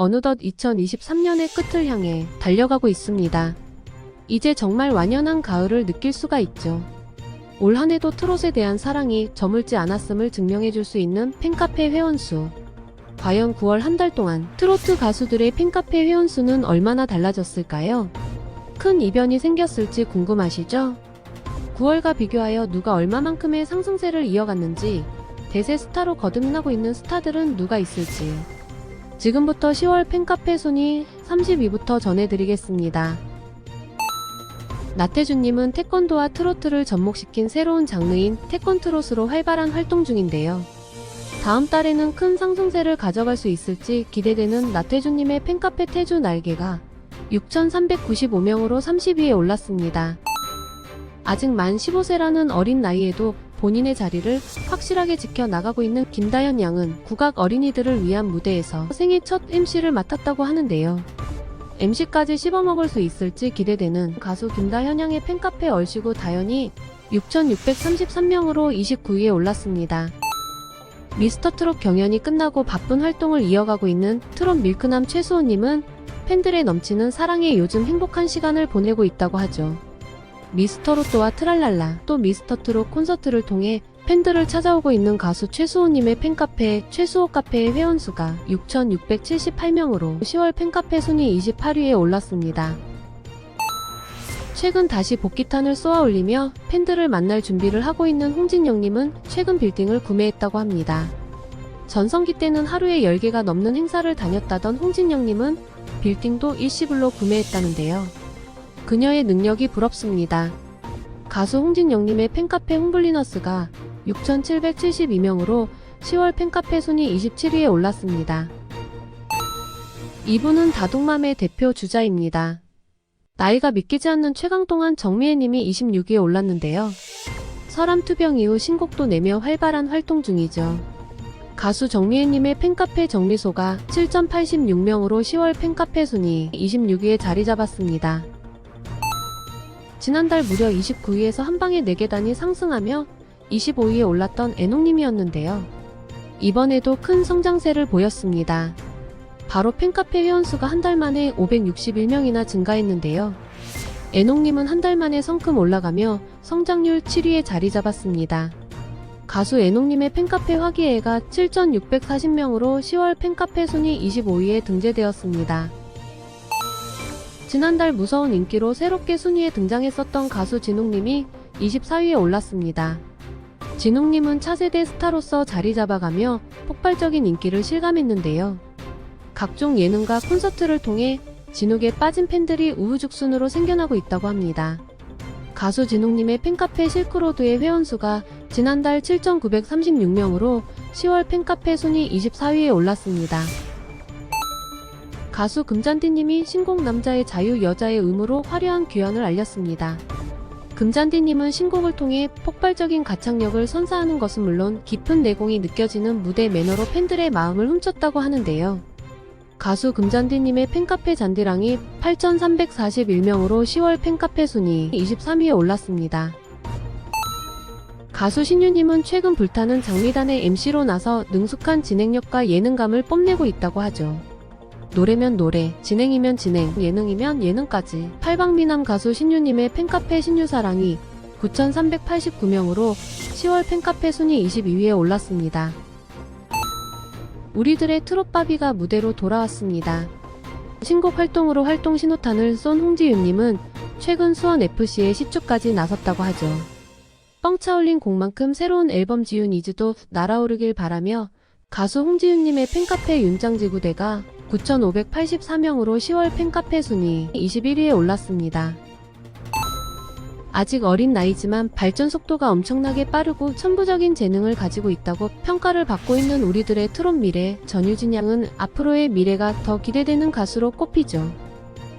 어느덧 2023년의 끝을 향해 달려가고 있습니다. 이제 정말 완연한 가을을 느낄 수가 있죠. 올 한해도 트롯에 대한 사랑이 저물지 않았음을 증명해줄 수 있는 팬카페 회원수. 과연 9월 한 달 동안 트로트 가수들의 팬카페 회원수는 얼마나 달라졌을까요? 큰 이변이 생겼을지 궁금하시죠? 9월과 비교하여 누가 얼마만큼의 상승세를 이어갔는지, 대세 스타로 거듭나고 있는 스타들은 누가 있을지 지금부터 10월 팬카페 순위 30위부터 전해드리겠습니다. 나태주님은 태권도와 트로트를 접목시킨 새로운 장르인 태권트롯으로 활발한 활동 중인데요. 다음 달에는 큰 상승세를 가져갈 수 있을지 기대되는 나태주님의 팬카페 태주 날개가 6,395명으로 30위에 올랐습니다. 아직 만 15세라는 어린 나이에도 본인의 자리를 확실하게 지켜나가고 있는 김다현 양은 국악 어린이들을 위한 무대에서 생애 첫 MC를 맡았다고 하는데요. MC까지 씹어먹을 수 있을지 기대되는 가수 김다현 양의 팬카페 얼씨구 다현이 6,633명으로 29위에 올랐습니다. 미스터트롯 경연이 끝나고 바쁜 활동을 이어가고 있는 트롯 밀크남 최수호님은 팬들의 넘치는 사랑에 요즘 행복한 시간을 보내고 있다고 하죠. 미스터롯또와 트랄랄라, 또 미스터트롯 콘서트를 통해 팬들을 찾아오고 있는 가수 최수호님의 팬카페 최수호 카페의 회원수가 6,678명으로 10월 팬카페 순위 28위에 올랐습니다. 최근 다시 복귀탄을 쏘아올리며 팬들을 만날 준비를 하고 있는 홍진영님은 최근 빌딩을 구매했다고 합니다. 전성기 때는 하루에 10개가 넘는 행사를 다녔다던 홍진영님은 빌딩도 일시불로 구매했다는데요. 그녀의 능력이 부럽습니다. 가수 홍진영님의 팬카페 홈블리너스가 6,772명으로 10월 팬카페 순위 27위에 올랐습니다. 이분은 다둥맘의 대표 주자입니다. 나이가 믿기지 않는 최강동안 정미애님이 26위에 올랐는데요. 설암투병 이후 신곡도 내며 활발한 활동 중이죠. 가수 정미애님의 팬카페 정미소가 7,086명으로 10월 팬카페 순위 26위에 자리 잡았습니다. 지난달 무려 29위에서 한방에 4계단이 상승하며 25위에 올랐던 애농님이었는데요. 이번에도 큰 성장세를 보였습니다. 바로 팬카페 회원수가 한 달 만에 561명이나 증가했는데요. 애농님은 한 달 만에 성큼 올라가며 성장률 7위에 자리 잡았습니다. 가수 애농님의 팬카페 화기애애가 7,640명으로 10월 팬카페 순위 25위에 등재되었습니다. 지난달 무서운 인기로 새롭게 순위에 등장했었던 가수 진웅님이 24위에 올랐습니다. 진웅님은 차세대 스타로서 자리 잡아가며 폭발적인 인기를 실감했는데요. 각종 예능과 콘서트를 통해 진욱에 빠진 팬들이 우후죽순으로 생겨나고 있다고 합니다. 가수 진욱님의 팬카페 실크로드의 회원수가 지난달 7,936명으로 10월 팬카페 순위 24위에 올랐습니다. 가수 금잔디님이 신곡 남자의 자유 여자의 의무로 화려한 귀환을 알렸습니다. 금잔디님은 신곡을 통해 폭발적인 가창력을 선사하는 것은 물론 깊은 내공이 느껴지는 무대 매너로 팬들의 마음을 훔쳤다고 하는데요. 가수 금잔디님의 팬카페 잔디랑이 8,341명으로 10월 팬카페 순위 23위에 올랐습니다. 가수 신유님은 최근 불타는 장미단의 MC로 나서 능숙한 진행력과 예능감을 뽐내고 있다고 하죠. 노래면 노래, 진행이면 진행, 예능이면 예능까지. 팔방미남 가수 신유님의 팬카페 신유사랑이 9,389명으로 10월 팬카페 순위 22위에 올랐습니다. 우리들의 트롯바비가 무대로 돌아왔습니다. 신곡 활동으로 활동 신호탄을 쏜 홍지윤님은 최근 수원FC의 시추까지 나섰다고 하죠. 뻥 차올린 곡만큼 새로운 앨범 지윤 이즈도 날아오르길 바라며 가수 홍지윤님의 팬카페 윤장지구대가 9,584명으로 10월 팬카페 순위 21위에 올랐습니다. 아직 어린 나이지만 발전 속도가 엄청나게 빠르고 천부적인 재능을 가지고 있다고 평가를 받고 있는 우리들의 트롯 미래, 전유진 양은 앞으로의 미래가 더 기대되는 가수로 꼽히죠.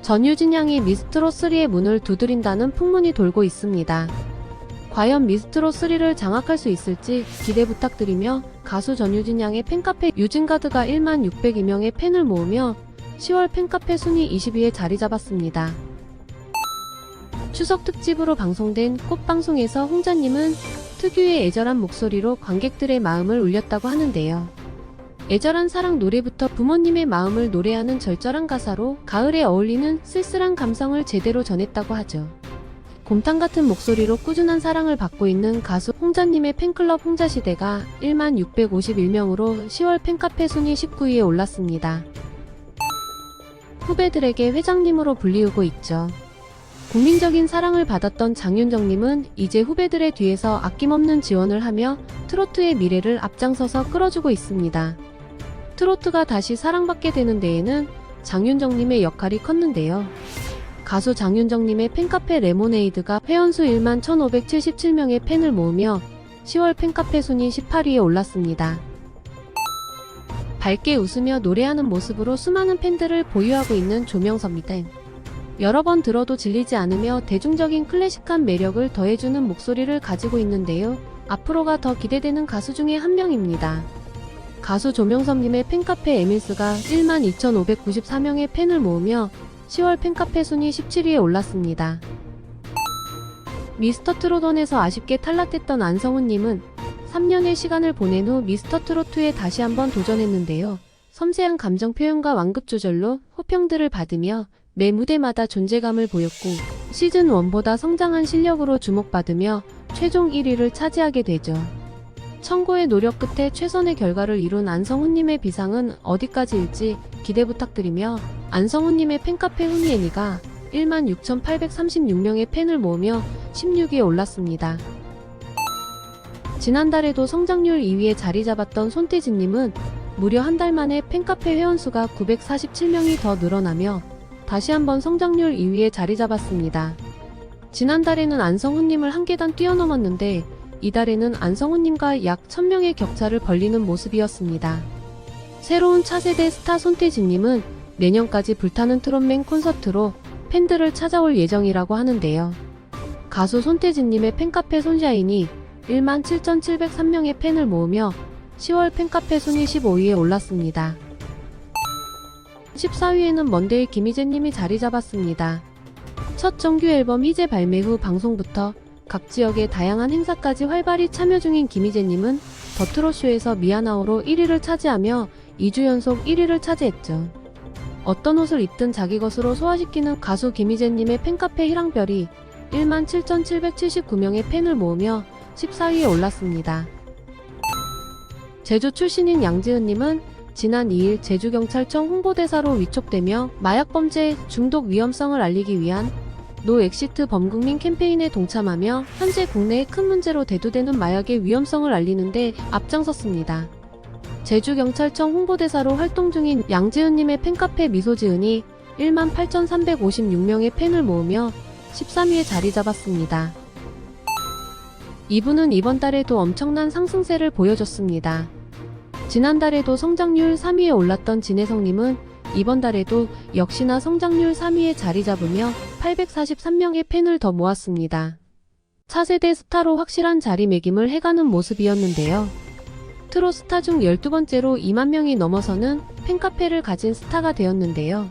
전유진 양이 미스트롯3의 문을 두드린다는 풍문이 돌고 있습니다. 과연 미스트롯3를 장악할 수 있을지 기대 부탁드리며 가수 전유진 양의 팬카페 유진가드가 1602명의 팬을 모으며 10월 팬카페 순위 20위에 자리 잡았습니다. 추석 특집으로 방송된 꽃방송에서 홍자님은 특유의 애절한 목소리로 관객들의 마음을 울렸다고 하는데요. 애절한 사랑 노래부터 부모님의 마음을 노래하는 절절한 가사로 가을에 어울리는 쓸쓸한 감성을 제대로 전했다고 하죠. 곰탕 같은 목소리로 꾸준한 사랑을 받고 있는 가수 홍자님의 팬클럽 홍자시대가 1651명으로 10월 팬카페 순위 19위에 올랐습니다. 후배들에게 회장님으로 불리우고 있죠. 국민적인 사랑을 받았던 장윤정님은 이제 후배들의 뒤에서 아낌없는 지원을 하며 트로트의 미래를 앞장서서 끌어주고 있습니다. 트로트가 다시 사랑받게 되는 데에는 장윤정님의 역할이 컸는데요. 가수 장윤정님의 팬카페 레모네이드가 회원수 1만 1,577명의 팬을 모으며 10월 팬카페 순위 18위에 올랐습니다. 밝게 웃으며 노래하는 모습으로 수많은 팬들을 보유하고 있는 조명섭입니다. 여러 번 들어도 질리지 않으며 대중적인 클래식한 매력을 더해주는 목소리를 가지고 있는데요. 앞으로가 더 기대되는 가수 중에 한 명입니다. 가수 조명섭님의 팬카페 에밀스가 1만 2,594명의 팬을 모으며 10월 팬카페 순위 17위에 올랐습니다. 미스터트롯1에서 아쉽게 탈락됐던 안성훈님은 3년의 시간을 보낸 후 미스터트롯2에 다시 한번 도전했는데요. 섬세한 감정 표현과 완급 조절로 호평들을 받으며 매 무대마다 존재감을 보였고 시즌1보다 성장한 실력으로 주목받으며 최종 1위를 차지하게 되죠. 천고의 노력 끝에 최선의 결과를 이룬 안성훈님의 비상은 어디까지일지 기대 부탁드리며 안성훈님의 팬카페 훈이애니가 1만 6,836명의 팬을 모으며 16위에 올랐습니다. 지난달에도 성장률 2위에 자리 잡았던 손태진님은 무려 한 달 만에 팬카페 회원수가 947명이 더 늘어나며 다시 한번 성장률 2위에 자리 잡았습니다. 지난달에는 안성훈님을 한 계단 뛰어넘었는데 이달에는 안성훈님과 약 1000명의 격차를 벌리는 모습이었습니다. 새로운 차세대 스타 손태진님은 내년까지 불타는 트롯맨 콘서트로 팬들을 찾아올 예정이라고 하는데요. 가수 손태진님의 팬카페 손샤인이 1만 7,703명의 팬을 모으며 10월 팬카페 순위 15위에 올랐습니다. 14위에는 먼데이 김희재님이 자리 잡았습니다. 첫 정규 앨범 희재 발매 후 방송부터 각 지역의 다양한 행사까지 활발히 참여 중인 김희재님은 더 트롯쇼에서 미아나오로 1위를 차지하며 2주 연속 1위를 차지했죠. 어떤 옷을 입든 자기 것으로 소화시키는 가수 김희재님의 팬카페 희랑별이 1만 7,779명의 팬을 모으며 14위에 올랐습니다. 제주 출신인 양지은님은 지난 2일 제주경찰청 홍보대사로 위촉되며 마약범죄 중독 위험성을 알리기 위한 노 엑시트 범국민 캠페인에 동참하며 현재 국내에 큰 문제로 대두되는 마약의 위험성을 알리는데 앞장섰습니다. 제주경찰청 홍보대사로 활동 중인 양지은님의 팬카페 미소지은이 1만 8,356명의 팬을 모으며 13위에 자리 잡았습니다. 이분은 이번 달에도 엄청난 상승세를 보여줬습니다. 지난달에도 성장률 3위에 올랐던 진혜성님은 이번 달에도 역시나 성장률 3위에 자리 잡으며 843명의 팬을 더 모았습니다. 차세대 스타로 확실한 자리매김을 해가는 모습이었는데요. 트롯 스타 중 12번째로 2만 명이 넘어서는 팬카페를 가진 스타가 되었는데요.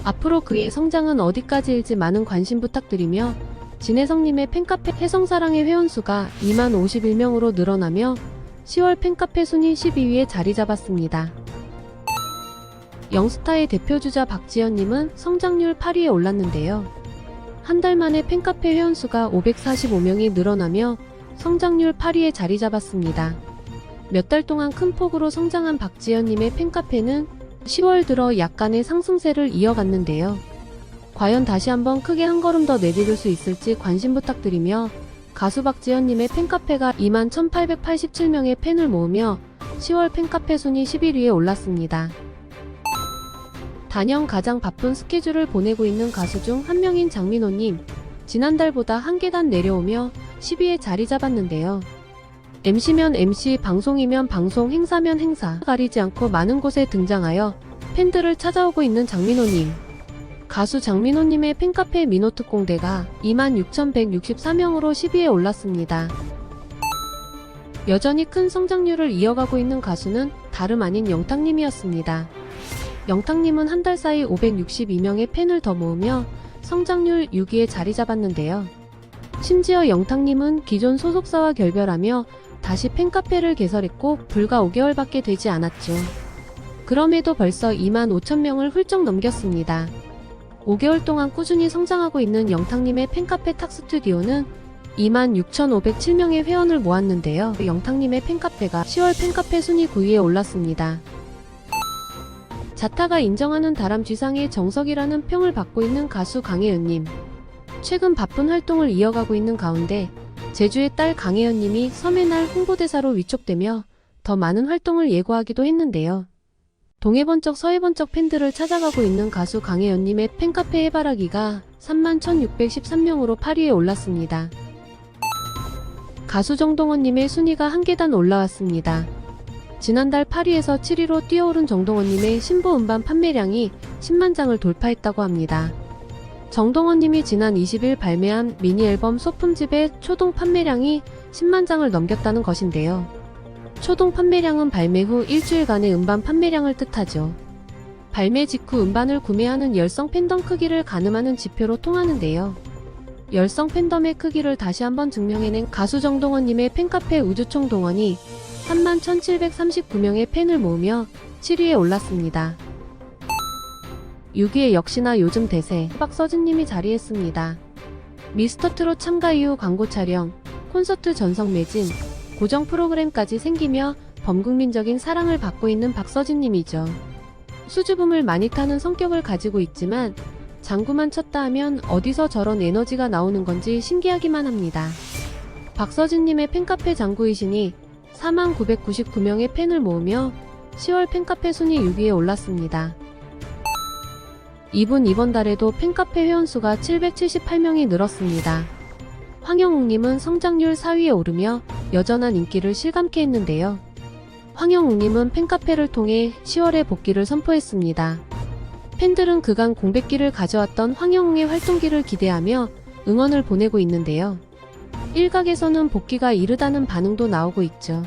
앞으로 그의 성장은 어디까지일지 많은 관심 부탁드리며 진혜성님의 팬카페 혜성사랑의 회원수가 2만 51명으로 늘어나며 10월 팬카페 순위 12위에 자리 잡았습니다. 영스타의 대표주자 박지연님은 성장률 8위에 올랐는데요. 한 달 만에 팬카페 회원수가 545명이 늘어나며 성장률 8위에 자리 잡았습니다. 몇 달 동안 큰 폭으로 성장한 박지연님의 팬카페는 10월 들어 약간의 상승세를 이어갔는데요. 과연 다시 한번 크게 한 걸음 더 내디딜 수 있을지 관심 부탁드리며 가수 박지연님의 팬카페가 2만 1,887명의 팬을 모으며 10월 팬카페 순위 11위에 올랐습니다. 단연 가장 바쁜 스케줄을 보내고 있는 가수 중 한 명인 장민호님, 지난달보다 한 계단 내려오며 10위에 자리 잡았는데요. MC면 MC, 방송이면 방송, 행사면 행사 가리지 않고 많은 곳에 등장하여 팬들을 찾아오고 있는 장민호님. 가수 장민호님의 팬카페 민호특공대가 26,164명으로 10위에 올랐습니다. 여전히 큰 성장률을 이어가고 있는 가수는 다름 아닌 영탁님이었습니다. 영탁님은 한 달 사이 562명의 팬을 더 모으며 성장률 6위에 자리 잡았는데요. 심지어 영탁님은 기존 소속사와 결별하며 다시 팬카페를 개설했고 불과 5개월밖에 되지 않았죠. 그럼에도 벌써 25,000명을 훌쩍 넘겼습니다. 5개월 동안 꾸준히 성장하고 있는 영탁님의 팬카페 탁스튜디오는 26,507명의 회원을 모았는데요. 영탁님의 팬카페가 10월 팬카페 순위 9위에 올랐습니다. 자타가 인정하는 다람쥐상의 정석이라는 평을 받고 있는 가수 강혜은님. 최근 바쁜 활동을 이어가고 있는 가운데 제주의 딸 강혜연님이 섬의 날 홍보대사로 위촉되며 더 많은 활동을 예고하기도 했는데요. 동해번쩍 서해번쩍 팬들을 찾아가고 있는 가수 강혜연님의 팬카페 해바라기가 31,613명으로 8위에 올랐습니다. 가수 정동원님의 순위가 한 계단 올라왔습니다. 지난달 8위에서 7위로 뛰어오른 정동원님의 신보 음반 판매량이 10만 장을 돌파했다고 합니다. 정동원님이 지난 20일 발매한 미니앨범 소품집의 초동 판매량이 10만 장을 넘겼다는 것인데요. 초동 판매량은 발매 후 일주일간의 음반 판매량을 뜻하죠. 발매 직후 음반을 구매하는 열성 팬덤 크기를 가늠하는 지표로 통하는데요. 열성 팬덤의 크기를 다시 한번 증명해낸 가수 정동원님의 팬카페 우주총동원이 31,739명의 팬을 모으며 7위에 올랐습니다. 6위에 역시나 요즘 대세 박서진님이 자리했습니다. 미스터트롯 참가 이후 광고 촬영, 콘서트 전석 매진, 고정 프로그램까지 생기며 범국민적인 사랑을 받고 있는 박서진님이죠. 수줍음을 많이 타는 성격을 가지고 있지만 장구만 쳤다 하면 어디서 저런 에너지가 나오는 건지 신기하기만 합니다. 박서진님의 팬카페 장구이신이 49,999명의 팬을 모으며 10월 팬카페 순위 6위에 올랐습니다. 이번 달에도 팬카페 회원수가 778명이 늘었습니다. 황영웅님은 성장률 4위에 오르며 여전한 인기를 실감케 했는데요. 황영웅님은 팬카페를 통해 10월에 복귀를 선포했습니다. 팬들은 그간 공백기를 가져왔던 황영웅의 활동기를 기대하며 응원을 보내고 있는데요. 일각에서는 복귀가 이르다는 반응도 나오고 있죠.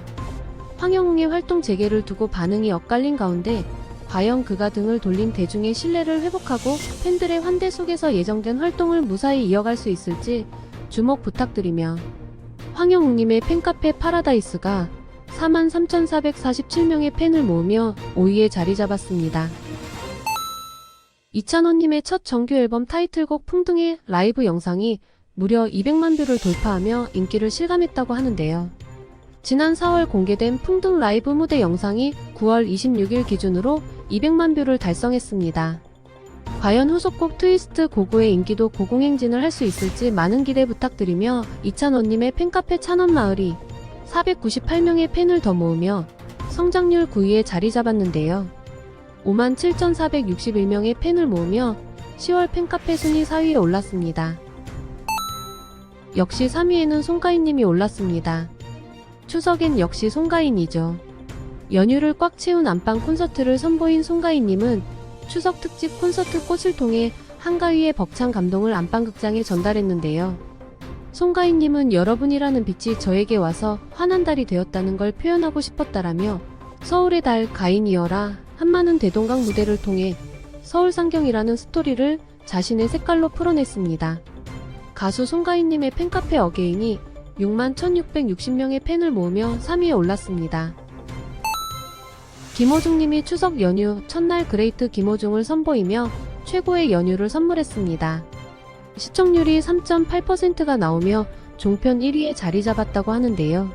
황영웅의 활동 재개를 두고 반응이 엇갈린 가운데 과연 그가 등을 돌린 대중의 신뢰를 회복하고 팬들의 환대 속에서 예정된 활동을 무사히 이어갈 수 있을지 주목 부탁드리며 황영웅님의 팬카페 파라다이스가 43,447명의 팬을 모으며 5위에 자리 잡았습니다. 이찬원님의 첫 정규 앨범 타이틀곡 풍등의 라이브 영상이 무려 200만 뷰를 돌파하며 인기를 실감했다고 하는데요. 지난 4월 공개된 풍등 라이브 무대 영상이 9월 26일 기준으로 200만 뷰를 달성했습니다. 과연 후속곡 트위스트 고고의 인기도 고공행진을 할 수 있을지 많은 기대 부탁드리며 이찬원님의 팬카페 찬원마을이 498명의 팬을 더 모으며 성장률 9위에 자리 잡았는데요. 57,461명의 팬을 모으며 10월 팬카페 순위 4위에 올랐습니다. 역시 3위에는 송가인님이 올랐습니다. 추석엔 역시 송가인이죠. 연휴를 꽉 채운 안방 콘서트를 선보인 송가인님은 추석 특집 콘서트 꽃을 통해 한가위의 벅찬 감동을 안방극장에 전달했는데요. 송가인님은 여러분이라는 빛이 저에게 와서 환한 달이 되었다는 걸 표현하고 싶었다라며 서울의 달 가인이여라 한마는 대동강 무대를 통해 서울상경이라는 스토리를 자신의 색깔로 풀어냈습니다. 가수 송가인님의 팬카페 어게인이 61,660명의 팬을 모으며 3위에 올랐습니다. 김호중님이 추석 연휴 첫날 그레이트 김호중을 선보이며 최고의 연휴를 선물했습니다. 시청률이 3.8%가 나오며 종편 1위에 자리 잡았다고 하는데요.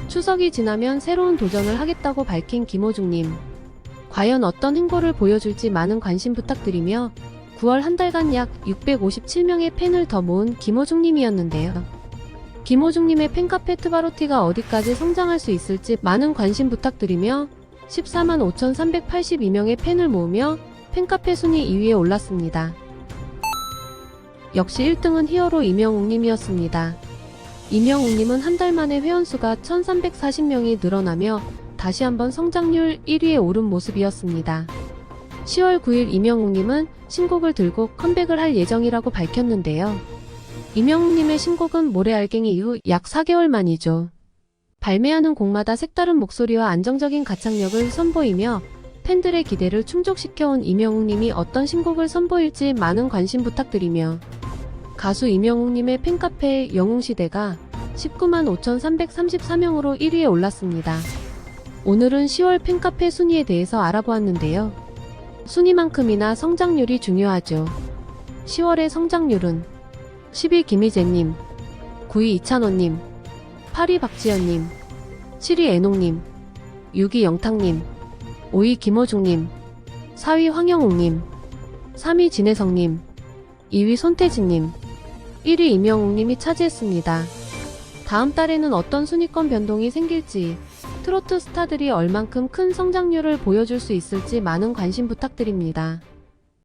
추석이 지나면 새로운 도전을 하겠다고 밝힌 김호중님. 과연 어떤 행보를 보여줄지 많은 관심 부탁드리며 9월 한 달간 약 657명의 팬을 더 모은 김호중님이었는데요. 김호중님의 팬카페 트바로티가 어디까지 성장할 수 있을지 많은 관심 부탁드리며 14만 5,382명의 팬을 모으며 팬카페 순위 2위에 올랐습니다. 역시 1등은 히어로 이명웅님이었습니다. 이명웅님은 한 달 만에 회원수가 1,340명이 늘어나며 다시 한번 성장률 1위에 오른 모습이었습니다. 10월 9일 이명웅님은 신곡을 들고 컴백을 할 예정이라고 밝혔는데요. 이명웅님의 신곡은 모래알갱이 이후 약 4개월 만이죠. 발매하는 곡마다 색다른 목소리와 안정적인 가창력을 선보이며 팬들의 기대를 충족시켜온 이명웅님이 어떤 신곡을 선보일지 많은 관심 부탁드리며 가수 이명웅님의 팬카페 영웅시대가 19만 5,334명으로 1위에 올랐습니다. 오늘은 10월 팬카페 순위에 대해서 알아보았는데요. 순위만큼이나 성장률이 중요하죠. 10월의 성장률은 10위 김희재님, 9위 이찬원님, 8위 박지연님, 7위 애농님, 6위 영탁님, 5위 김호중님, 4위 황영웅님, 3위 진혜성님, 2위 손태진님, 1위 임영웅님이 차지했습니다. 다음 달에는 어떤 순위권 변동이 생길지, 트로트 스타들이 얼만큼 큰 성장률을 보여줄 수 있을지 많은 관심 부탁드립니다.